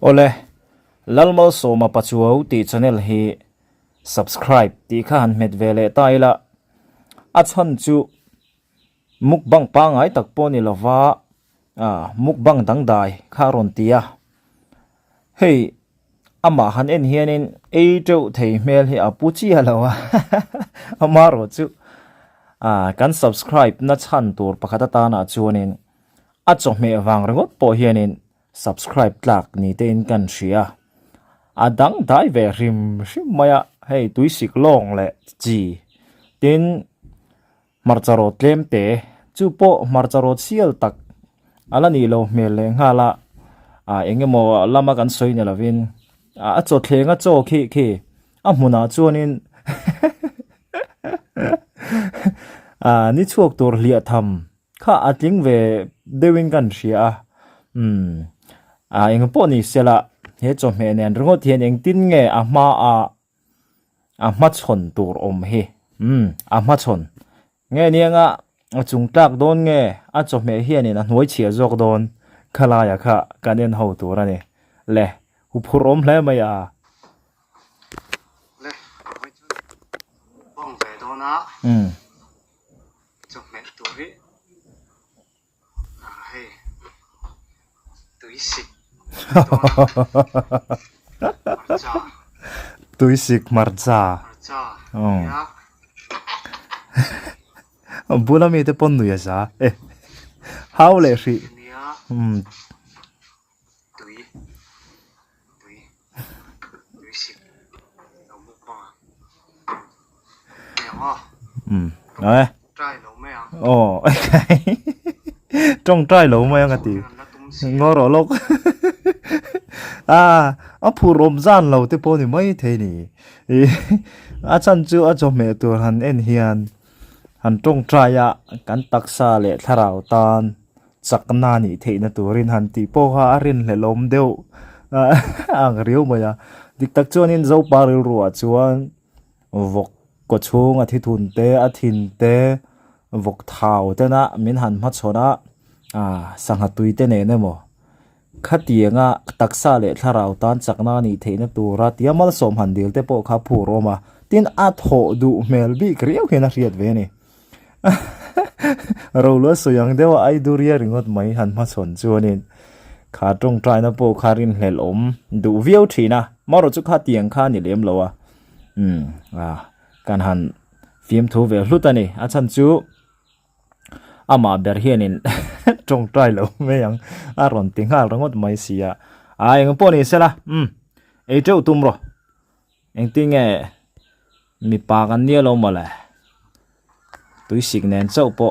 Ole, lalmal so ma pachuau ti channel hi subscribe ti kha han met vele taila achan chu mukbang pa ngai takpo ni lova mukbang dang dai kha ron tia hey ama han en hianin ei teu thei mel hi apuchi halawa amaro chu kan subscribe na chan tur pakhata ta na chuanin acho me wang rangot po hianin subscribe tlak ni te in kan ria adang dai ve rim maya hey tuisik long le chi tin marcharo tlem te chu po marcharo sial tak alani lo mel le ngala engemo lama kan soi ne lovin acho thlenga cho khi amuna chuanin ni chuak tur lia tham kha atling ve dewing kan ria eng po ni sela he cho me nen rongo thian eng tin nge a ma chon tur om hi a ma chon nge nianga chung tak don nge a cho me hian in a hnuai chia jok don khala ya kha kanen ho tur ani le hu phur om hle mai le bong ve do na cho me tu hi hey tuisik tuisik marcha ya bula mi te pon nu ya sa how le ri nia tuisik no mu pa rồi trai lo me trong trai lâu mấy anh chị ngó rõ lốc phụ rom gian lâu thế bao nhiêu mấy thế nhỉ chân chưa cho mẹ tôi hắn en hiền hắn trong trai cắn tắc xa lệ thảo tan chắc na nhỉ thế na tôi rin hắn tí po ha rin lệ lom đều ang riu mà dik tak chuan in zo paril ruwa chuan vok ko chung a thi thun te a thin te vok thau te na min han ma chona sangha tui te ne ne mo khatianga taksa le tharau tan chakna ni theina tura tiamal som han dil te po kha phu roma tin a tho du mel bi kriau hena riat ve ni rolo so yang dewa ai duria ringot mai han ma chon chuanin kha tong trai na po kharin hlel om du viau thina maro chu kha tiang kha ni lem lowa kan han phim thu ve hlutani a chan chu ama ber hianin tong trai lo me yang a ron tingal rangot mai sia eng po ni sela ei teu tum ro eng tinge mi pa kan nia lo mala tui sik nen chau po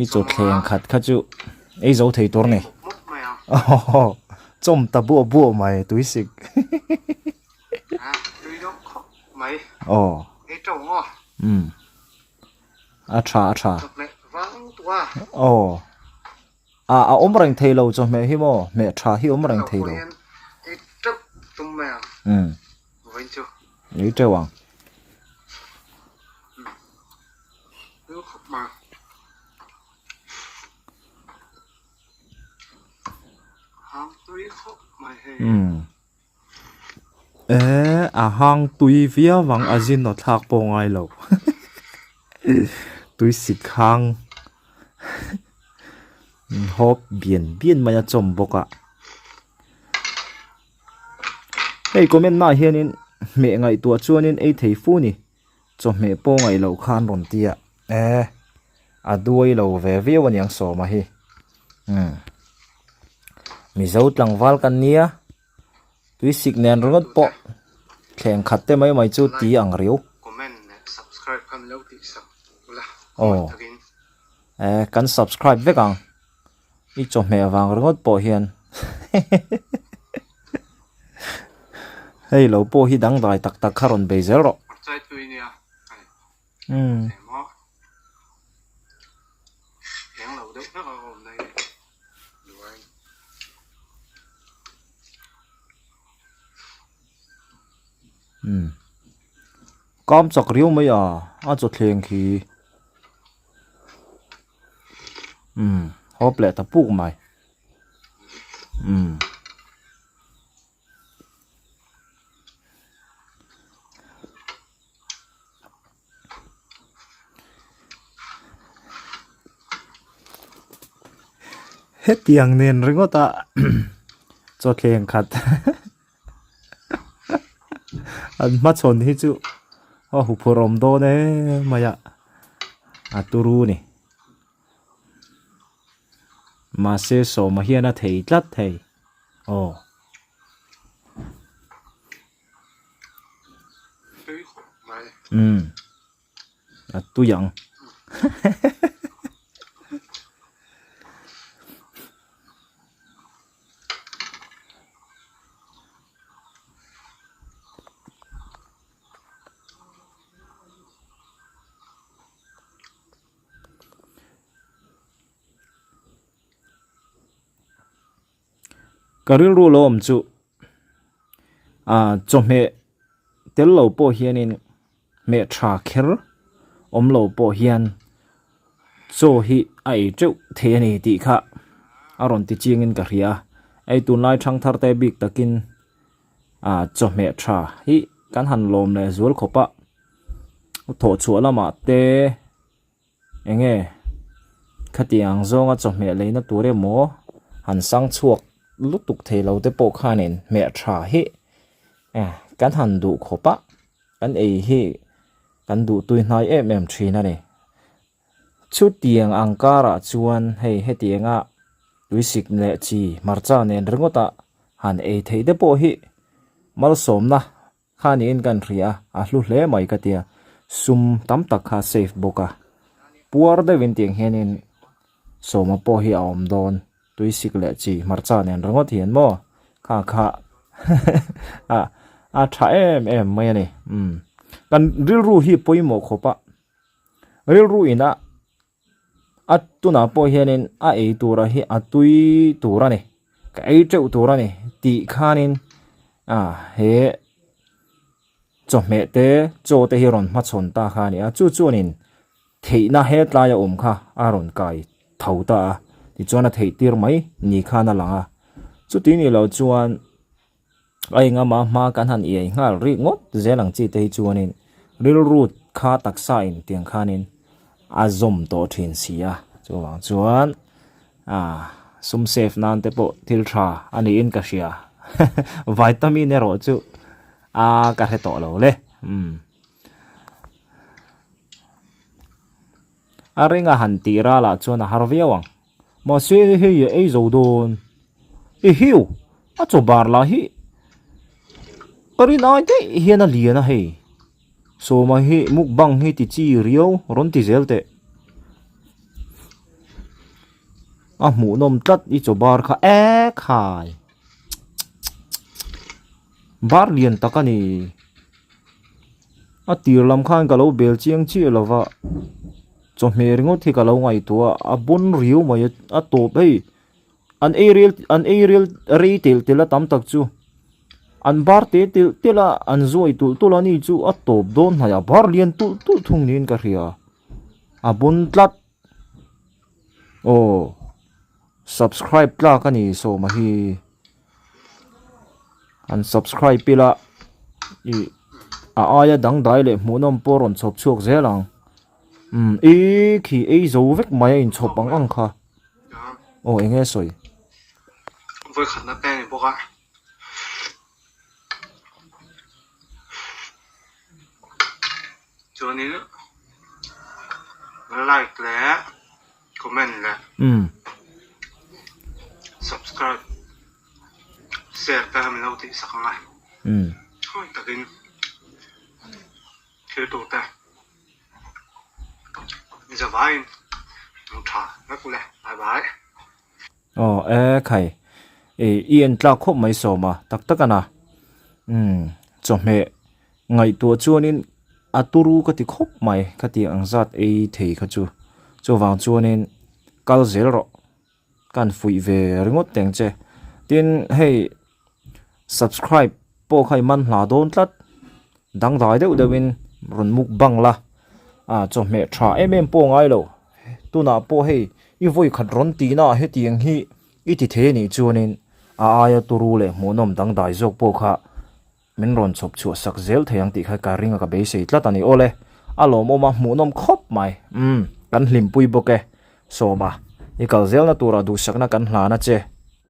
i chu thleng khat kha chu ei zo thei tor ne chom ta bu mai tui sik tui do khop mai ei trâu ngo a tha me wang tua om rang thei lo cho me hi mo me tha hi om rang thei lo ei trâu tum me vậy chứ ei trâu wang nó khop mà hang tui khop mai he hang tui via wang azin no thak po ngai lo tui sik hang hop bien maya chom boka hey comment na hianin me ngai tua chuanin ei thei fu ni cho me po ngai lo khan ron tia aduai lo ve waniang so ma hi mi zo tlang wal kan nia tui sik nen rongot po thleng khat te mai chu ti ang riu comment subscribe kan lo ti sa ula kan subscribe ve kang i cho me wang rongot po hian hey lo po hi dang dai tak kharon be zero chai tui nia yang lo do na hôm nay cam chok riu mai a cho thleng khi hop le ta puk mai hết tiếng nên rồi ngó ta cho khen khát anh mắt chồn hi chu hụp phồng đô nè mà ya turu nè mà sẽ số mà hiện là thấy lát thấy tu yang karil ru lom chu cho me tel lo po hianin me tha kher lo po hian cho hi ai chu the ni ti kha aron ti chingin ka ria ai tun lai thang thar te bik takin cho me tha hi kan han lom le zual khopa tho chu lama te enge khatiang zonga cho me leina ture mo han sang chuak lúc tục thế lâu tới bộ khan nên mẹ trả hi cán hàn đủ khổ bác cán ấy hi cán đủ tôi nói em truy nè này chút tiền ăn cá ra chuan hay hết tiền túi xịt lệ chi mà cha nên rất ngọt hàn ấy thấy tới bộ hi mal sớm na khan in can ria lúc lẽ mày cái tia sum tắm tắc ha safe boka puar de vin tiền hen in sớm mà bộ hi om don túi xịt lệ chi mà cha nên rất ngọt hiền mo kha thà em mày này kan real ru hi poi mo khopa real ru ina tu na po hianin e tura hi tui tura ne ka e cheu tura ne ti khanin he cho me te cho te hiron ma chon ta khani chu chuanin theina he tla ya kha aron kai thauta ti chona thei tir mai ni khana langa chu ti ni lo chuan ai nga ma kan han e ngal ri ngot zelang chi te chuanin real root kha taksa in tiang khanin azom to thin sia chuwang chuan sum safe nan te po thil tha ani in ka sia vitamin ero chu ka he to lo le aringa han tira la chuan harviawang mo se he ye ei zo don e hiu cho bar la hi kari na te hian a lian a hei so ma hi mukbang hi ti chi rio ron ti zelte mu nom tlat I cho bar kha khai bar lian takani tir lam khan ka lo bel chiang chi lova cho me ringo thi ka lo ngai tua bun rio mai to bei an aerial retail tela tam tak chu an bar te tela an zoi tul ani chu top don haya bar lian tul thung nin ka ria bun tlat subscribe tla kani so ma hi an subscribe pila aya dang dai le munom poron chop chuak zelang khi zo vek mai in chop ang kha enge soi với khả năng tên này bố ạ cho nên like lẽ comment lẽ subscribe share ta mình đâu thì sắc ngay thôi ta kinh thế tổ ta bây giờ vai nó thả nó cũng lẽ bye bye khai yên tla khop mai so ma tak ana cho me ngai tu chuanin aturu ka ti khop mai ka ti angzat thei kha chu wang chuanin kal zel ro kan fui ve ringot teng che tin hey subscribe po khai man hla don tlat dang dai deuh dewin run muk bang la cho me tha po ngai lo tu na po hey I voi khat ron ti na he tiang hi I ti the ni chuanin aya turu le monom dang dai jok po kha min ron chop chu sak zel theyang ti kha ka ringa ka be sei tlatani ole alo mo ma monom khop mai kan hlim pui boke so ma ikal zel na tura du sakna kan hla na che